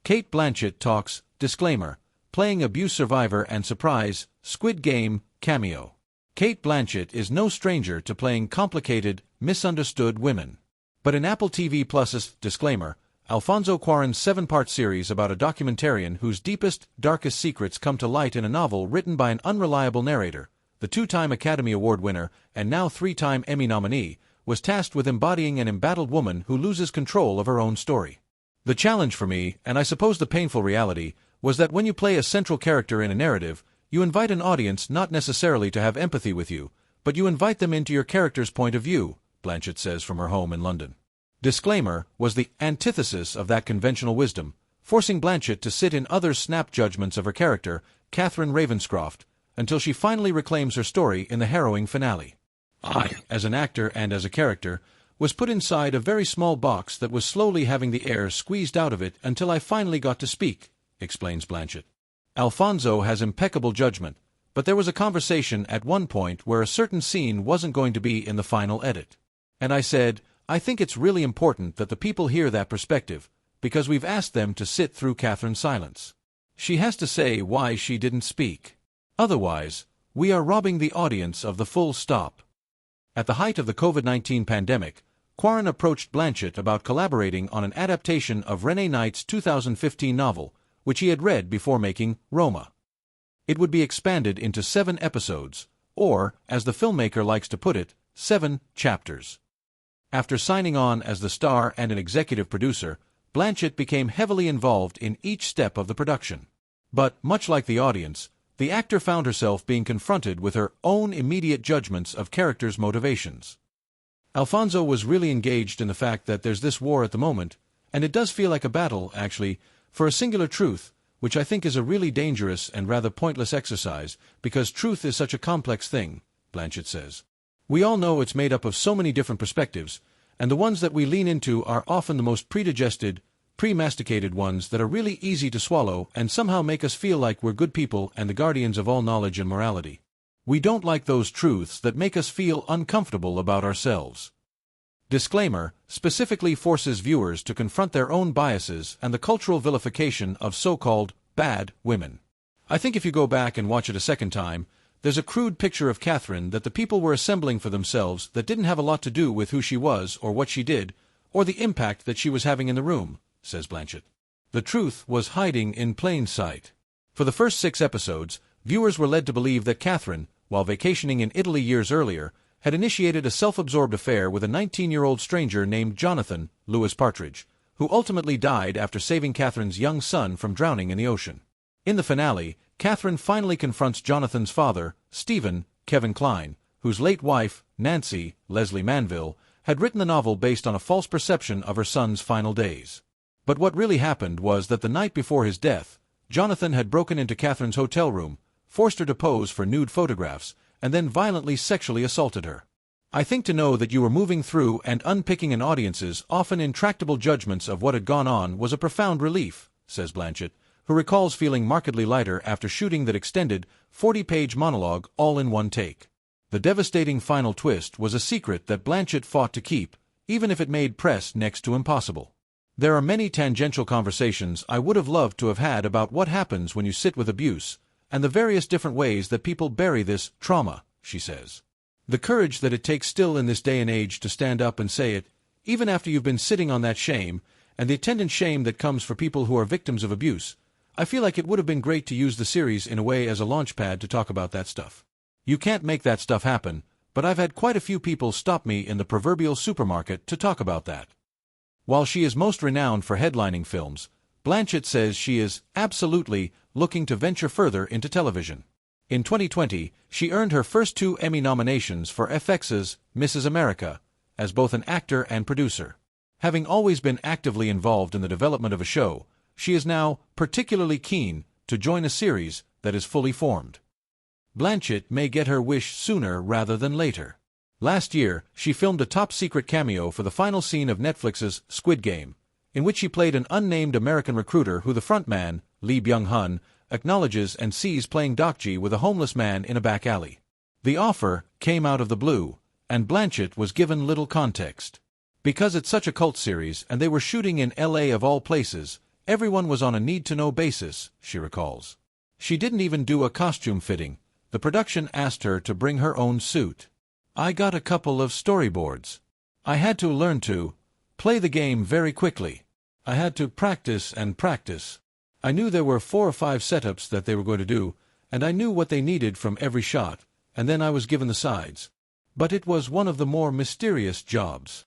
Cate Blanchett talks, disclaimer, playing abuse survivor and surprise, Squid Game, cameo. Cate Blanchett is no stranger to playing complicated, misunderstood women. But in Apple TV Plus's disclaimer, Alfonso Cuarón's 7-part series about a documentarian whose deepest, darkest secrets come to light in a novel written by an unreliable narrator, the 2-time Academy Award winner and now 3-time Emmy nominee, was tasked with embodying an embattled woman who loses control of her own story. The challenge for me, and I suppose the painful reality, was that when you play a central character in a narrative, you invite an audience not necessarily to have empathy with you, but you invite them into your character's point of view, Blanchett says from her home in London. Disclaimer was the antithesis of that conventional wisdom, forcing Blanchett to sit in others' snap judgments of her character, Catherine Ravenscroft, until she finally reclaims her story in the harrowing finale. I, as an actor and as a character, was put inside a very small box that was slowly having the air squeezed out of it until I finally got to speak, explains Blanchett. Alfonso has impeccable judgment, but there was a conversation at one point where a certain scene wasn't going to be in the final edit. And I said, I think it's really important that the people hear that perspective, because we've asked them to sit through Catherine's silence. She has to say why she didn't speak. Otherwise, we are robbing the audience of the full stop. At the height of the COVID-19 pandemic, Cuarón approached Blanchett about collaborating on an adaptation of Renee Knight's 2015 novel, which he had read before making Roma. It would be expanded into 7 episodes, or, as the filmmaker likes to put it, 7 chapters. After signing on as the star and an executive producer, Blanchett became heavily involved in each step of the production. But, much like the audience, the actor found herself being confronted with her own immediate judgments of characters' motivations. Alfonso was really engaged in the fact that there's this war at the moment, and it does feel like a battle, actually, for a singular truth, which I think is a really dangerous and rather pointless exercise, because truth is such a complex thing, Blanchett says. We all know it's made up of so many different perspectives, and the ones that we lean into are often the most predigested, pre-masticated ones that are really easy to swallow and somehow make us feel like we're good people and the guardians of all knowledge and morality. We don't like those truths that make us feel uncomfortable about ourselves. Disclaimer specifically forces viewers to confront their own biases and the cultural vilification of so-called bad women. I think if you go back and watch it a second time, there's a crude picture of Catherine that the people were assembling for themselves that didn't have a lot to do with who she was or what she did, or the impact that she was having in the room, says Blanchett. The truth was hiding in plain sight. For the first 6 episodes, viewers were led to believe that Catherine, while vacationing in Italy years earlier, had initiated a self-absorbed affair with a 19-year-old stranger named Jonathan Lewis Partridge, who ultimately died after saving Catherine's young son from drowning in the ocean. In the finale, Catherine finally confronts Jonathan's father, Stephen Kevin Kline, whose late wife, Nancy Leslie Manville, had written the novel based on a false perception of her son's final days. But what really happened was that the night before his death, Jonathan had broken into Catherine's hotel room, forced her to pose for nude photographs, and then violently sexually assaulted her. I think to know that you were moving through and unpicking an audience's often intractable judgments of what had gone on was a profound relief, says Blanchett, who recalls feeling markedly lighter after shooting that extended, 40-page monologue all in one take. The devastating final twist was a secret that Blanchett fought to keep, even if it made press next to impossible. There are many tangential conversations I would have loved to have had about what happens when you sit with abuse, and the various different ways that people bury this trauma, she says. The courage that it takes still in this day and age to stand up and say it, even after you've been sitting on that shame, and the attendant shame that comes for people who are victims of abuse. I feel like it would have been great to use the series in a way as a launchpad to talk about that stuff. You can't make that stuff happen, but I've had quite a few people stop me in the proverbial supermarket to talk about that. While she is most renowned for headlining films, Blanchett says she is absolutely looking to venture further into television. In 2020, she earned her first 2 Emmy nominations for FX's Mrs. America, as both an actor and producer. Having always been actively involved in the development of a show, she is now particularly keen to join a series that is fully formed. Blanchett may get her wish sooner rather than later. Last year, she filmed a top-secret cameo for the final scene of Netflix's Squid Game, in which she played an unnamed American recruiter who the frontman, Lee Byung-hun, acknowledges and sees playing Dokji with a homeless man in a back alley. The offer came out of the blue, and Blanchett was given little context. Because it's such a cult series and they were shooting in LA of all places, Everyone was on a need-to-know basis, she recalls. She didn't even do a costume fitting. The production asked her to bring her own suit. I got a couple of storyboards. I had to learn to play the game very quickly. I had to practice and practice. I knew there were 4 or 5 setups that they were going to do, and I knew what they needed from every shot, and then I was given the sides. But it was one of the more mysterious jobs.